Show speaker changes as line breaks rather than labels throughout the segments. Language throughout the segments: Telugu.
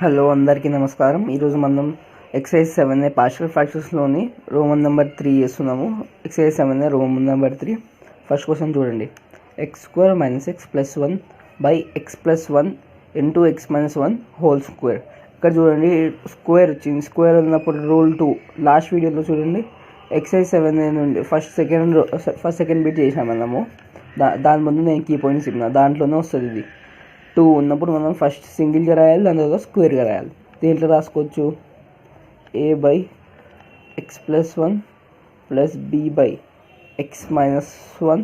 హలో అందరికీ నమస్కారం. ఈరోజు మనం ఎక్సర్సైజ్ 7 పార్షియల్ ఫ్రాక్షన్స్లోని రోమన్ నెంబర్ 3 చేస్తున్నాము. Exercise 7 Roman number 3. First question చూడండి. x² - x + 1 / x + 1 × x - 1 whole square. ఇక్కడ చూడండి స్క్వేర్ వచ్చింది. స్క్వేర్ ఉన్నప్పుడు రూల్ 2 లాస్ట్ వీడియోలో చూడండి. ఎక్సర్సైజ్ 7 నుండి ఫస్ట్ సెకండ్ బిట్ చేసాము మనము. దాని ముందు నేను కీ పాయింట్స్ ఇచ్చిన దాంట్లోనే వస్తుంది. ఇది 2 ఉన్నప్పుడు మనం ఫస్ట్ సింగిల్గా రాయాలి, దాని తర్వాత స్క్వేర్గా రాయాలి. దీంట్లో రాసుకోవచ్చు a/x + 1 + b/x - 1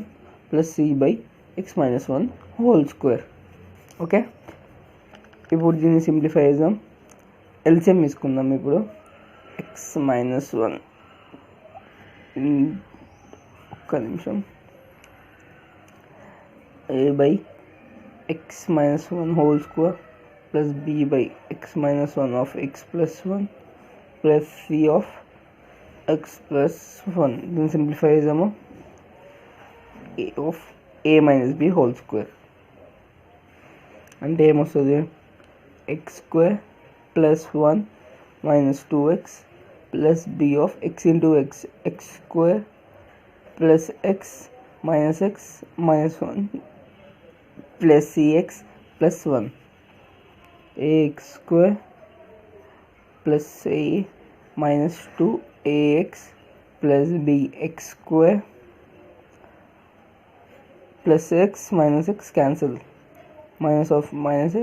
+ c/x - 1 whole square. Okay, ఇప్పుడు దీన్ని సింప్లిఫై చేద్దాం. ఎల్సిఎం తీసుకుందాం. ఇప్పుడు x - 1 ఒక్క నిమిషం a/x - 1 whole square plus b/x - 1 of x + 1 plus c of x + 1. దీన్ని సింప్లిఫై చేద్దాము. a of a - b whole square అంటే ఏమొస్తుంది? x² + 1 - 2x plus b of x × x, x² plus x minus x minus 1 plus cx plus 1 ax² plus a minus 2ax plus bx² plus x minus x cancel, minus of minus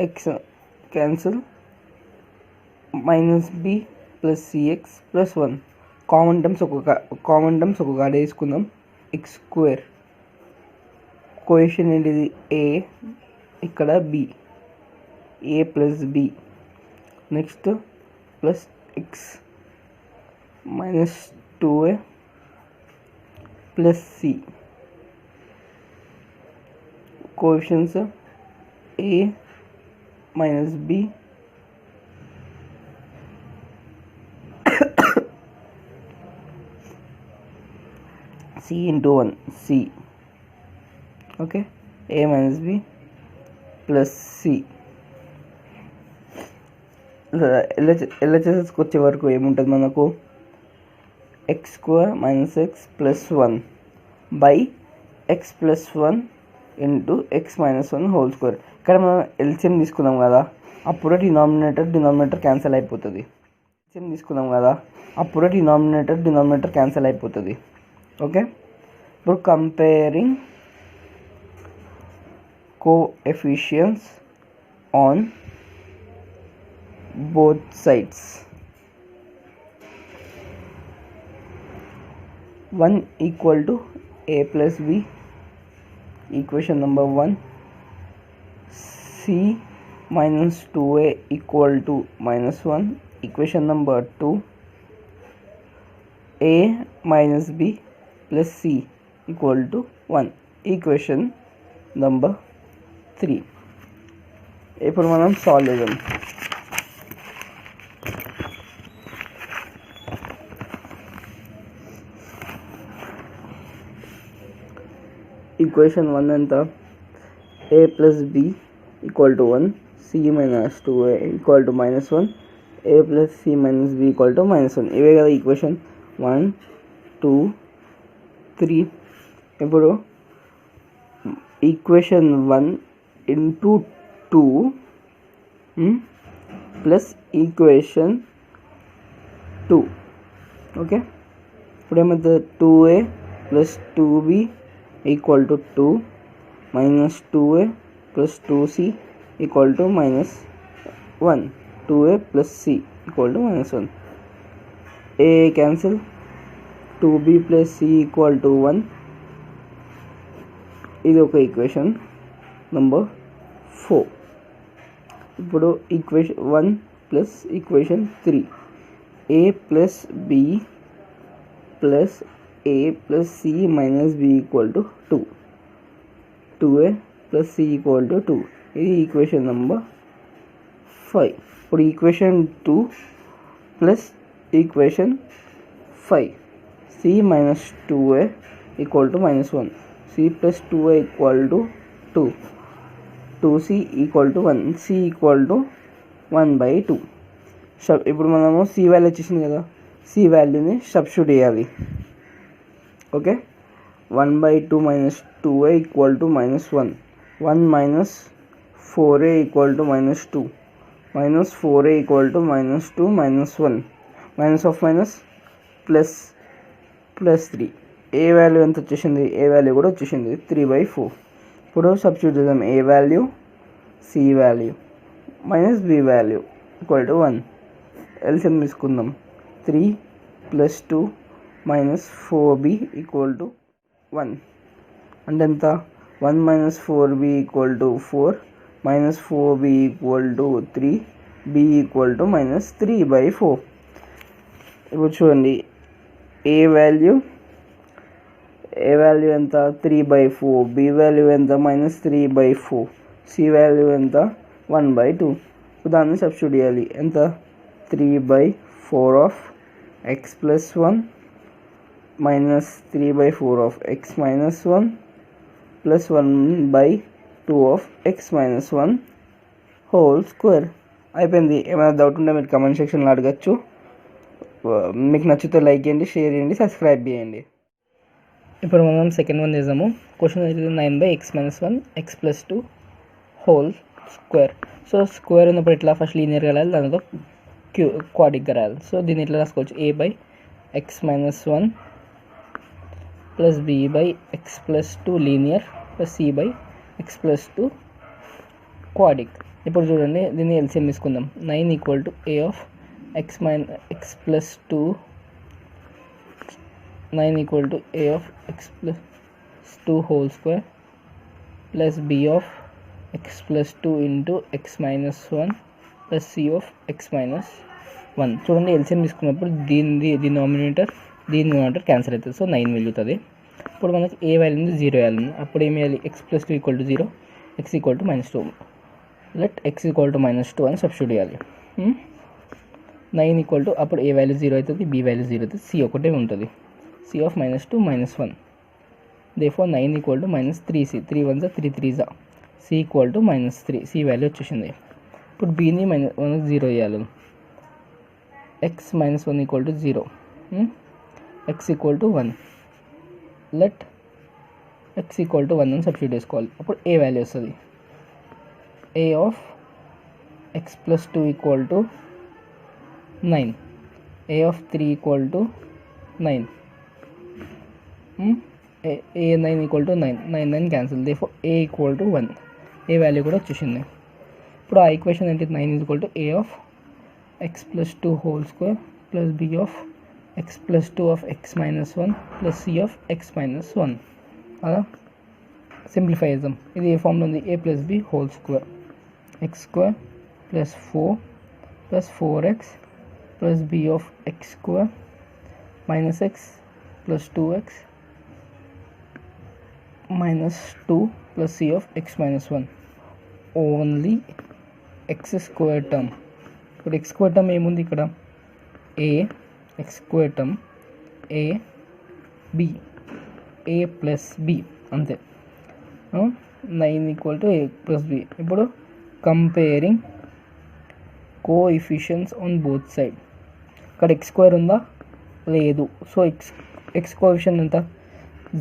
x cancel, minus b plus cx plus 1. Common terms ఒక కాడ వేసుకుందాం. x² కోఎఫిషియంట్ ఏంటిది? a, ఇక్కడ b, a plus b. Next plus x minus 2a plus c. Coefficients a minus b c into 1 c. Okay, a minus b plus c. ఎల్హెచ్ఎస్కి వచ్చే వరకు ఏముంటుంది మనకు? x² - x plus 1 by x plus 1 into x minus 1 whole square. ఇక్కడ మనం ఎల్సిఎం తీసుకున్నాం కదా, అప్పుడు డినామినేటర్ క్యాన్సిల్ అయిపోతుంది. ఎల్సిఎం తీసుకున్నాం కదా, అప్పుడు డినామినేటర్ క్యాన్సిల్ అయిపోతుంది. ఓకే, ఇప్పుడు comparing coefficients on both sides. 1 = a plus b, equation number 1. c minus 2a = -1, equation number 2. a minus b plus c = 1, equation number 3. ఇప్పుడు మనం సాల్వ్ చేద్దాం. ఈక్వేషన్ 1 ఎంత? a plus b = 1, c minus 2a = -1, a plus c minus b = -1. ఇవే కదా ఈక్వేషన్ 1, 2, 3. ఇప్పుడు equation 1 into 2 plus equation 2. Okay, ఇప్పుడు ఏమవుతుంది? 2a plus 2b = 2 minus 2a plus 2c = -1, 2a plus c = -1. a cancel, 2b plus c = 1. ఇది ఒక ఈక్వేషన్ నెంబర్ 4. ఇప్పుడు equation 1 plus equation 3, a plus b plus a plus c minus b = 2, 2a plus c = 2. ఇది ఈక్వేషన్ నెంబర్ 5. ఇప్పుడు equation 2 plus equation 5, c minus 2a = -1, c plus 2a = 2, 2c equal to 1, c equal to 1/2. ఇప్పుడు మనము c వాల్యూ వచ్చేసింది కదా, c వాల్యూని సబ్స్టిట్యూట్ చేయాలి. Okay, 1/2 minus 2a equal to -1, 1 minus 4a equal to -2, minus 4a equal to -2 -1, minus of minus plus 3. A value ఎంత వచ్చేసింది, ఏ వాల్యూ కూడా వచ్చేసింది 3/4. ఇప్పుడు సబ్స్టిట్యూట్ చేద్దాం. A value, C value minus B value equal to 1. LCM తీసుకుందాం. 3 + 2 - 4b ఈక్వల్ టు 1 అంటే ఎంత, 1 - 4b equal to 4, -4b equal to 3, b equal to -3/4. ఇప్పుడు చూడండి, ఏ వాల్యూ ఎంత 3/4, b వాల్యూ ఎంత -3/4, c వాల్యూ ఎంత 1/2. దాన్ని సబ్స్టిట్యూట్ చేయాలి. ఎంత, 3/4 of x + 1 minus 3/4 of x - 1 plus 1/2 of x - 1 whole square. అయిపోయింది. ఏమైనా డౌట్ ఉంటే మీరు కమెంట్ సెక్షన్లో అడగచ్చు. మీకు నచ్చితే లైక్ చేయండి, షేర్ చేయండి, సబ్స్క్రైబ్ చేయండి. ఇప్పుడు మనం సెకండ్ వన్ చేద్దాము. క్వశ్చన్ అయితే 9/x - 1 x + 2 whole square. So square ఉన్నప్పుడు ఎట్లా, ఫస్ట్ లీనియర్గా రాయాలి, దానితో క్వాడ్రిక్గా రాయాలి. సో దీన్ని ఎట్లా రాసుకోవచ్చు, a/x - 1 plus b/x + 2 linear plus c/x + 2 quadric. ఇప్పుడు చూడండి, దీన్ని ఎల్సిఎం తీసుకుందాం. 9 equal to a of x + 2, 9 equal to a of x + 2 whole square plus b of x + 2 into x - 1 plus c of x - 1. చూడండి, ఎల్సిఎం తీసుకున్నప్పుడు దీని డినామినేటర్ క్యాన్సిల్ అవుతుంది. సో 9 మిగులుతుంది. ఇప్పుడు మనకి ఏ వాల్యూని 0 వేయాలి. అప్పుడు ఏం వేయాలి, x + 2 = 0, x = -2. లెట్ x = -2 అని సబ్స్టిట్యూట్ చేయాలి. 9 ఈక్వల్ టు, అప్పుడు ఏ వాల్యూ 0 అవుతుంది, b వాల్యూ 0 అవుతుంది, c ఒకటే ఉంటుంది, c of -2 -1. Therefore 9 equal to -3c, 3 1 3 3 c equal to -3, c value వచ్చేసింది. ఇప్పుడు bని మనకు 0 వేయాలి. x - 1 = 0, x = 1. లెట్ x = 1 అని సబ్స్టిట్యూట్ చేసుకోవాలి. అప్పుడు ఏ వాల్యూ వస్తుంది, a of x + 2 = 9, a of 3 = 9, a9 = 9, 9 cancel. Therefore a = 1, A value కూడా వచ్చేసింది. ఇప్పుడు ఆ ఈక్వేషన్ ఏంటి, 9 = a of x + 2 whole square plus b of x + 2 of x - 1 plus c of x - 1. అలా సింప్లిఫై చేద్దాం. ఇది ఏ ఫామ్లో ఉంది, a + b whole square, x² plus 4 plus 4x plus b of x² minus x plus 2x minus 2 plus c of x - 1. Only x² term. ఇక్కడ x² టర్మ్ ఏముంది, ఇక్కడ x² term a plus b అంతే. 9 = a ప్లస్ b. ఇప్పుడు comparing coefficients on both side. ఇక్కడ x² ఉందా, లేదు. సో x కోఎఫిషియెంట్ ఎంత,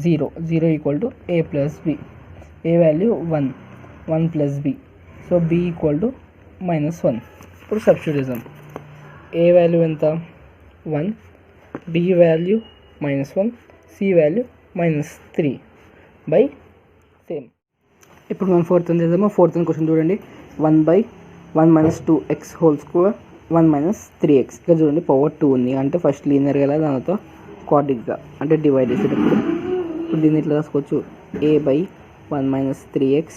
0 = a plus b. a value 1 plus b. So b = -1. ఇప్పుడు సబ్స్టిట్యూట్ చేద్దాం. a వాల్యూ ఎంత, 1, b value -1, c value -3 by same. ఇప్పుడు మనం ఫోర్త్ చేద్దాము. ఫోర్త్ క్వశ్చన్ చూడండి, 1/1 - 2x హోల్ స్క్వేర్ 1 - 3x. ఇక్కడ చూడండి, పవర్ 2 ఉంది అంటే ఫస్ట్ లీనియర్ కదా, దానితో క్వాడ్రిక్గా అంటే డివైడ్ చేసేటప్పుడు. ఇప్పుడు దీన్ని ఇట్లా రాసుకోవచ్చు, a/1 - 3x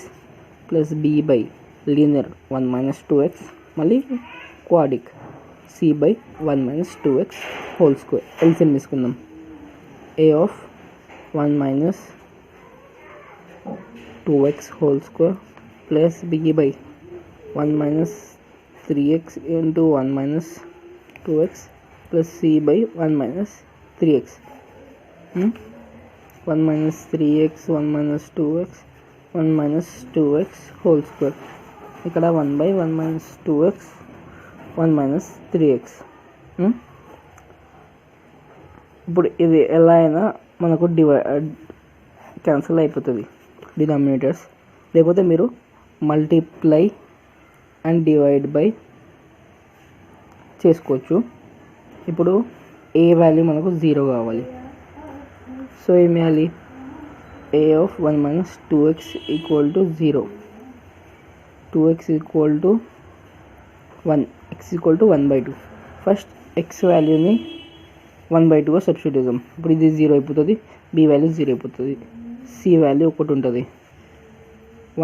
ప్లస్ b/లీనియర్ 1 - 2x మళ్ళీ quadric c/1 - 2x whole square. LCM తీసుకుందాం. a of 1 - 2x whole square plus b/1 - 3x into 1 - 2x plus c/1 - 3x. 1 - 3x 1 - 2x 1 minus 2x whole square. ఇక్కడ 1 by 1 minus 2x 1 minus 3x. ఇప్పుడు ఇది ఎలా అయినా మనకు క్యాన్సిల్ అయిపోతుంది డినామినేటర్స్, లేకపోతే మీరు మల్టిప్లై అండ్ డివైడ్ బై చేసుకోవచ్చు. ఇప్పుడు ఏ వాల్యూ మనకు 0 కావాలి. సో ఏం చేయాలి? a of 1 minus 2x equal to 0, 2x equal to 1, x equal to 1 by 2. First x వాల్యూని 1 by 2గా సబ్స్టిట్యూట్ చేద్దాం. ఇప్పుడు ఇది 0 అయిపోతుంది, b వాల్యూ 0 అయిపోతుంది, c వాల్యూ 1 ఉంటుంది.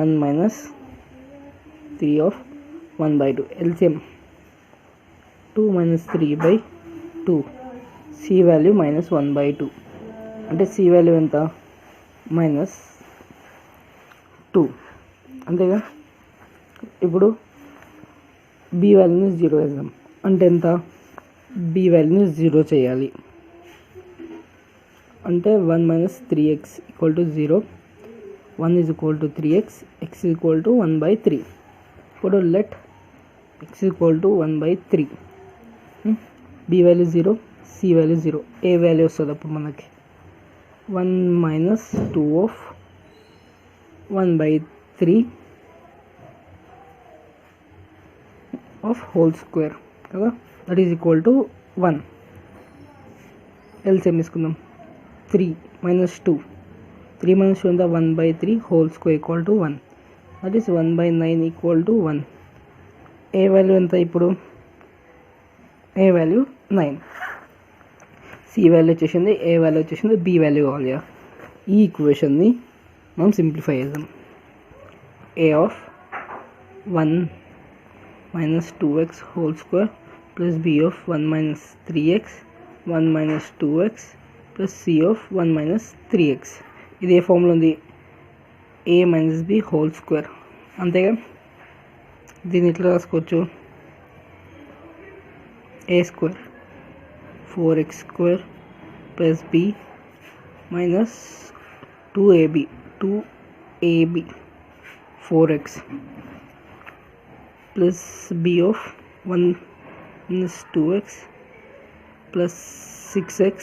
1 minus 3 of 1 by 2 LCM 2 minus 3 by 2, c value minus 1 by 2. అంటే c వాల్యూ ఎంత? -2, అంతేగా. ఇప్పుడు b వాల్యూని 0 వేద్దాం. అంటే ఎంత? b వాల్యూని 0 చేయాలి. అంటే 1 minus 3x equal to 0, 1 is equal to 3x, x is equal to 1 by 3. ఇప్పుడు let x equal to 1 by 3. b value 0, c value 0, a value వస్తుంది అప్పుడు మనకి 1 minus 2 of 1 by 3 of whole square కదా, that is equal to 1. LCM తీసుకుందాం. 3 minus 2, 3 minus 2 ఎంత? 1 by 3 whole square equal to 1, that is 1 by 9 equal to 1. a value ఎంత? ఇప్పుడు a వాల్యూ 9, c వాల్యూ వచ్చేసింది, a వాల్యూ వచ్చేసింది, b వాల్యూ కావాలి. ఈ ఈక్వేషన్ని మనం సింప్లిఫై చేద్దాం. a of 1 minus 2x whole square plus b of 1 minus 3x 1 minus 2x plus c of 1 minus 3x. ఇది ఏ ఫార్ములా ఉంది? a minus b whole square, అంతేగా. దీన్ని ఇట్లా రాసుకోవచ్చు. a square 4x square plus b minus 2ab 4x plus b of 1 minus 2x plus 6x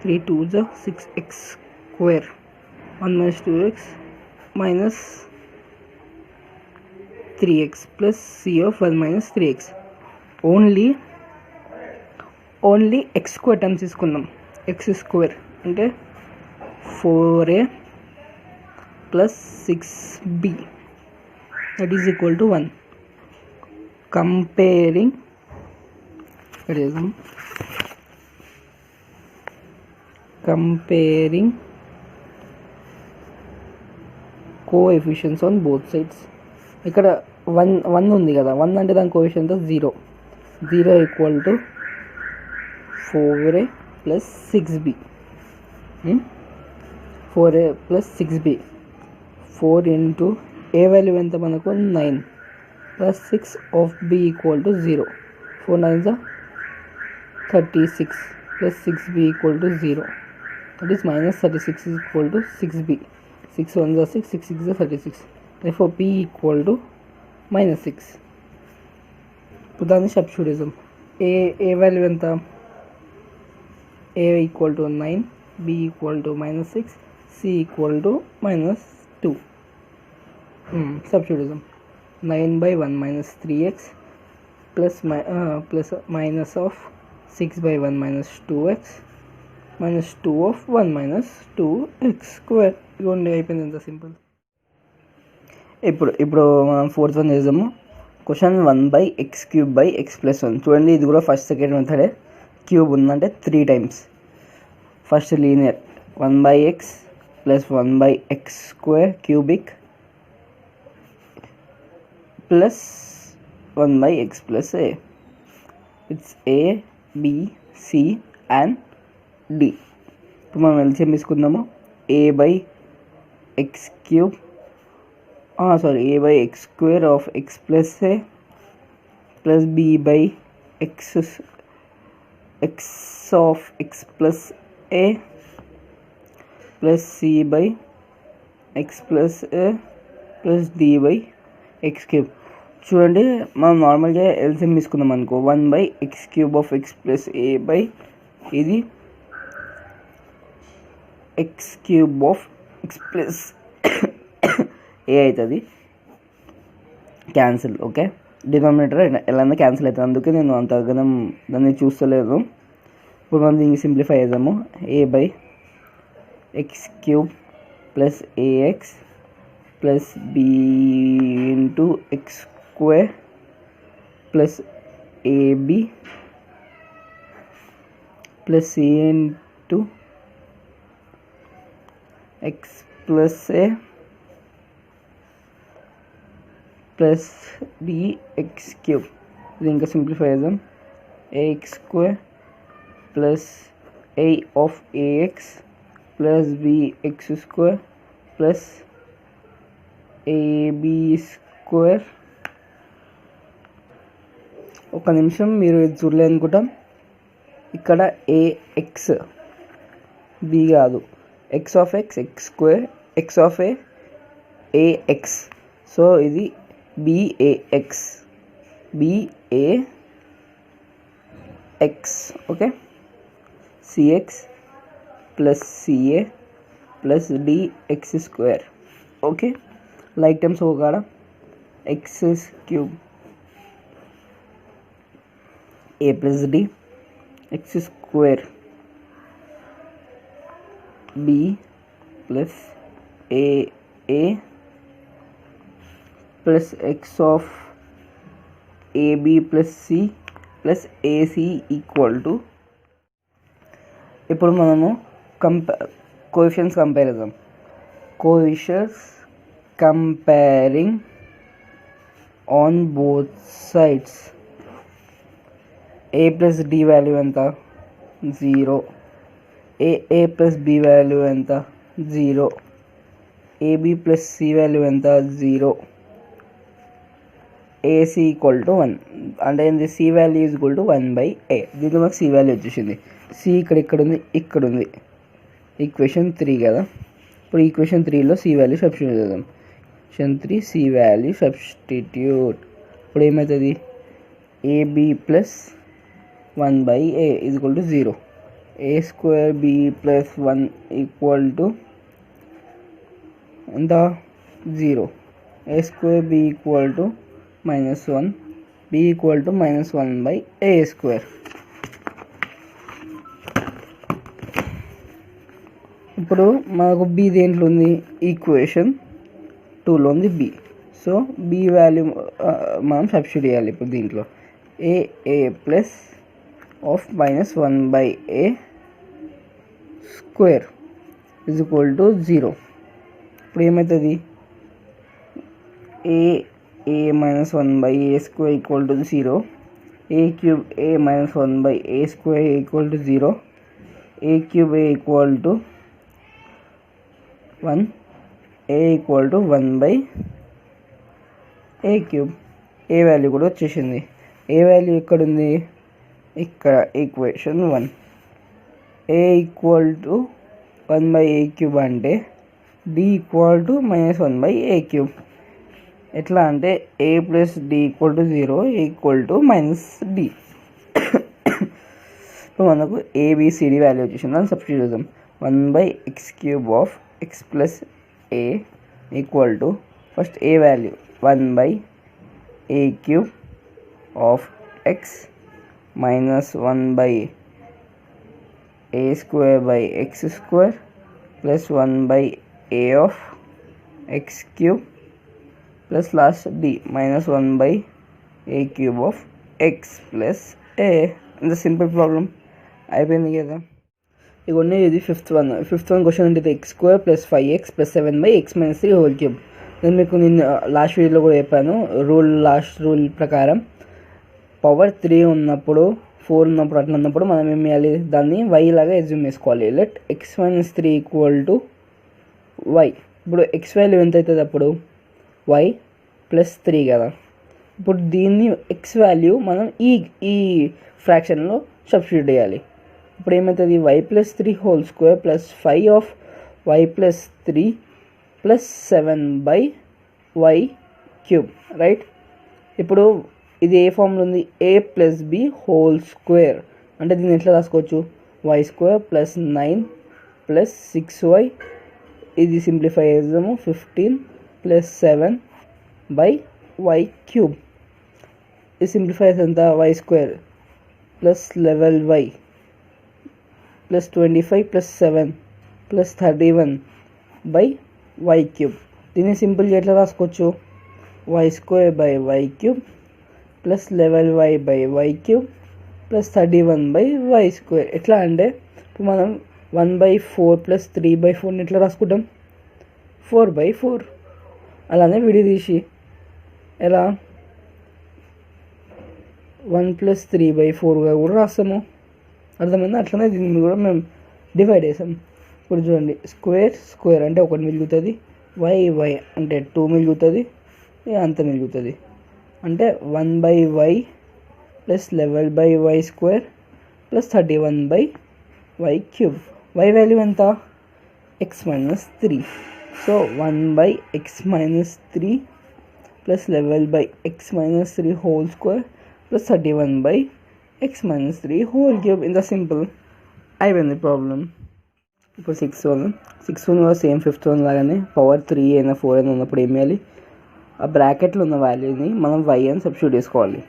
3 2s 6x square 1 minus 2x minus 3x plus c of 1 minus 3x. Only x square terms తీసుకుందాం. x స్క్వేర్ అంటే 4a plus 6b that is equal to 1. Comparing coefficients on both sides. ఇక్కడ 1 ఉంది కదా, 1 అంటే దాని coefficients 0 equal to 4a plus 6b. 4a plus 6b. 4 into a value ఎంత మనకు? 9 plus 6 of b equal to 0. 4 9s 36 plus 6b equal to 0. That is minus 36 is equal to 6b. 6 1s 6, 6 6 36. Therefore b equal to -6. ఇప్పుడు దాన్ని సబ్స్టిట్యూట్ చేద్దాం. a వాల్యూ ఎంత? a equal to 9, b equal to -6, c equal to -2. Substitute 9 by 1 minus 3x plus minus of 6 by 1 minus 2x minus 2 of 1 minus 2x square. ఇవ్వండి, అయిపోయింది. ఎంత సింపుల్. ఇప్పుడు మనం ఫోర్త్ వన్ చేద్దాము. Question 1 by x cube by x plus 1. చూడండి, ఇది కూడా ఫస్ట్ సెకండ్ మెథడే. క్యూబ్ ఉందంటే 3 times. First linear 1 by x plus 1 by x square cubic plus 1 by x plus a. It's a, b, c and d. ఇప్పుడు మనం ఎల్సిఎం తీసుకుందాము. a by x cube a by x square of x plus a plus b by x of x plus a plus c by x plus a plus d by x cube. చూడండి, మనం నార్మల్గా ఎల్సిఎం తీసుకున్నాం అనుకో, 1/x³ of x plus a by ఇది x³ of x plus a అవుతుంది. క్యాన్సిల్. ఓకే, డినామినేటర్ ఎలా క్యాన్సిల్ అవుతుంది, అందుకే నేను అంత గనం దాన్ని చూస్తలేదు. ఇప్పుడు మనం దీన్ని సింప్లిఫై చేద్దాము. a/x³ plus ax plus b into x² plus ab plus c into x plus a plus dx³. ఇది ఇంకా సింప్లిఫై చేద్దాం. ax² plus a of ax plus bx² plus ab². ఒక నిమిషం, మీరు ఇది చూడలేదు అనుకుంటాం. ఇక్కడ ax b కాదు, x of x x², x of a ax. So ఇది bax okay. cx plus ca plus dx². Okay, like times ఒక x³ a plus d x² b plus a plus x of ab plus c plus ac equal to. ఇప్పుడు మనము కోఎఫిషియెంట్స్ కంపేర్ చేద్దాం. Coefficients comparing on both sides. a plus d value ఎంత? 0. a ప్లస్ b వాల్యూ ఎంత? 0. ab ప్లస్ c వాల్యూ ఎంత? 0. ac equal to 1. అంటే ఏంది? c value is equal to 1/a. దీంట్లో మాకు c వాల్యూ వచ్చేసింది. c ఇక్కడ ఉంది, ఇక్కడ ఉంది. ఈక్వేషన్ 3 కదా. ఇప్పుడు ఈక్వేషన్ 3లో c వాల్యూ సబ్స్టిట్యూట్ చేద్దాం. Equation 3 c value substitute. ఇప్పుడు ఏమవుతుంది? ab plus 1/a is equal to 0. a²b plus 1 equal to ఎంత? 0. a²b equal to -1, b equal to -1/a². ఇప్పుడు మనకు b దేంట్లో ఉంది? ఈక్వేషన్ 2లో ఉంది b. సో b వాల్యూ మనం సబ్స్టిట్యూట్ చేయాలి. ఇప్పుడు దీంట్లో a plus of -1/a² is equal to 0. ఇప్పుడు ఏమవుతుంది? a -1/a² equal to 0. a³ a -1/a² equal to 0. a³ a equal to 1. a equal to 1/a³. a value కూడా వచ్చేసింది. a వాల్యూ ఎక్కడ ఉంది? ఇక్కడ equation 1. a equal to 1/a³ అంటే d ఈక్వల్ టు -1/a³. ఎట్లా అంటే a plus d equal to 0, a equal to -d. ఇప్పుడు మనకు abcd వాల్యూ వచ్చేసింది. దాన్ని సబ్స్టిట్యూట్ చేద్దాం. 1/x³ of x plus a equal to first a value 1/a³ of x minus 1/a² plus 1/a of x³ plus last d minus 1/a³ of x plus a. It's a simple problem. అయిపోయింది కదా. ఇవన్నీ ఇది ఫిఫ్త్ వన్ క్వశ్చన్ అంటే x² plus 5x plus 7/x-3 whole cube. నేను మీకు లాస్ట్ వీడియోలో కూడా చెప్పాను. లాస్ట్ రూల్ ప్రకారం పవర్ 3 ఉన్నప్పుడు 4 ఉన్నప్పుడు అట్లా ఉన్నప్పుడు మనం ఏం చేయాలి? దాన్ని y లాగా ఎజ్యూమ్ చేసుకోవాలి. Let x-3 equal to y. ఇప్పుడు x వాల్యూ ఎంత అవుతుంది? అప్పుడు y ప్లస్ 3 కదా. ఇప్పుడు దీన్ని x వాల్యూ మనం ఈ ఫ్రాక్షన్లో సబ్స్టిట్యూట్ చేయాలి. ఇప్పుడు ఏమవుతుంది? y plus 3 whole square plus 5 of y plus 3 plus 7/y cube, right. ఇప్పుడు ఇది ఏ ఫామ్లో ఉంది, a+b హోల్ స్క్వేర్. అంటే దీన్ని ఎట్లా రాసుకోవచ్చు, y² + 9 + 6y, ఇది సింప్లిఫై చేద్దాము, 15 + 7/y క్యూబ్. ఇది సింప్లిఫై ఎంత, y² + 11y + 25 + 7 + 31/y క్యూబ్. దీన్ని సింపుల్గా ఎట్లా రాసుకోవచ్చు, y² cube + 11y/y cube + 31/y². ఎట్లా అంటే ఇప్పుడు మనం 1/4 + 3/4 ఎట్లా రాసుకుంటాం, 4/4. అలానే విడిదీసి ఎలా 1 + 3/4గా కూడా రాస్తాము, అర్థమైందా. అట్లనే దీన్ని కూడా మేము డివైడ్ చేసాం. ఇప్పుడు చూడండి, స్క్వేర్ అంటే 1 మిగులుతుంది, y అంటే 2 మిగులుతుంది, అంత మిగులుతుంది. అంటే 1/y + 11/y² + 31/y cube. y value ఎంత, x - 3. So 1/x - 3 + 11/x - 3 whole square + 31/x - 3 whole cube. ఇంత సింపుల్ అయిపోయింది ప్రాబ్లం. ఇప్పుడు 6 కూడా సేమ్ 5th వన్ లాగానే పవర్ 3 అయినా 4 అయినా ఉన్నప్పుడు ఏం చేయాలి, ఆ బ్రాకెట్లో ఉన్న వాల్యూని మనం y అని సబ్స్టిట్యూట్ చేసుకోవాలి.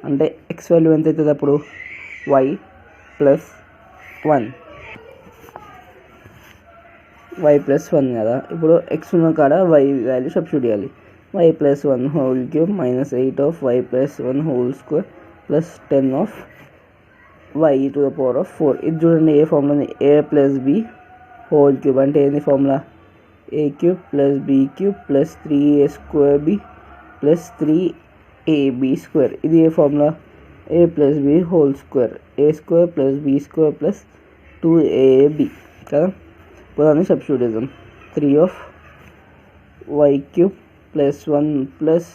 అంటే x వాల్యూ ఎంత అవుతుంది అప్పుడు, y + 1 కదా. ఇప్పుడు x ఉన్న కాడ y వాల్యూ సబ్స్టిట్యూట్ చేయాలి. y + 1 whole cube -8 of y + 1 whole square + 10 of y to the power of 4. ఇది చూడండి ఏ ఫార్ములా ఉంది, a+b హోల్ క్యూబ్. అంటే ఏంది formula, a³ + b³ + 3a²b + 3ab². ఇది ఏ formula, a+b whole square, a² + b² + 2ab కదా. ఇప్పుడు దాన్ని సబ్స్టిట్యూట్ చేద్దాం. 3 of y³ + 1 +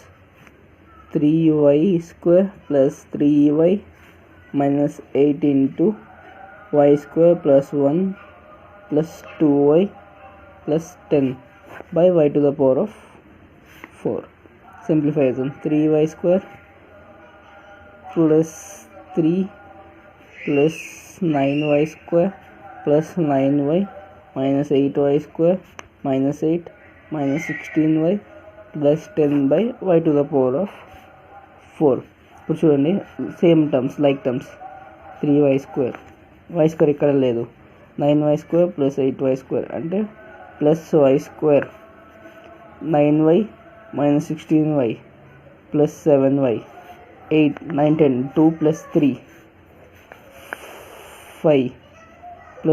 3y² + 3y -8 into y² + 1 + 2y + 10/y to the power of 4. Simplify చేద్దాం. 3y² + 3 + 9y² + 9y -8y² -8 -16y + 10/y to the power of 4. ఇప్పుడు చూడండి same terms, like terms. 3y² y² ఇక్కడ లేదు, 9y² + 8y² అంటే +y², 9y -16y + 7y 8 9 10 2 + 3 5 +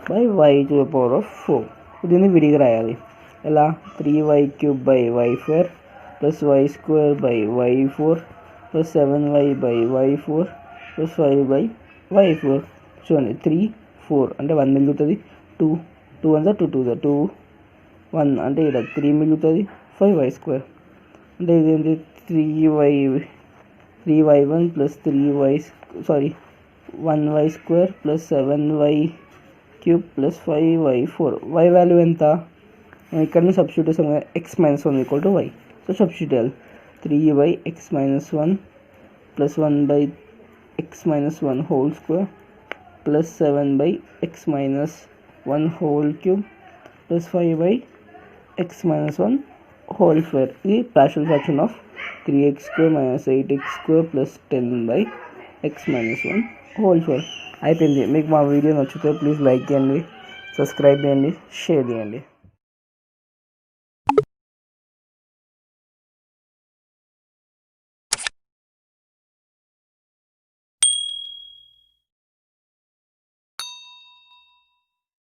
5/y to the power of 4. దీన్ని విడిగా రాయాలి. ఎలా, 3y³ + y² + 7y/y4 + 5/y4. చూడండి 3 4 అంటే 1 మిగులుతుంది, 2 అంతా 2 1 అంటే ఇక్కడ 3 మిగులుతుంది, 5y² అంటే ఇదేంటి 3y1 + 1y² + 7y³ + 5y4. y value ఎంత, ఇక్కడ నుంచి సబ్స్టిట్యూట్ చేసాం కదా, x - 1 = y. సో సబ్స్టిట్యూట్ చేయాలి. 3x - 1 + 1/x - 1 whole square + 7/x - 1 whole cube + 5/x - 1 whole square. ఇది partial fraction of 3x² - 8x² + 10/x - 1 whole square. అయిపోయింది. మీకు మా వీడియో నచ్చితే ప్లీజ్ లైక్ చేయండి, సబ్స్క్రైబ్ చేయండి, షేర్ చేయండి.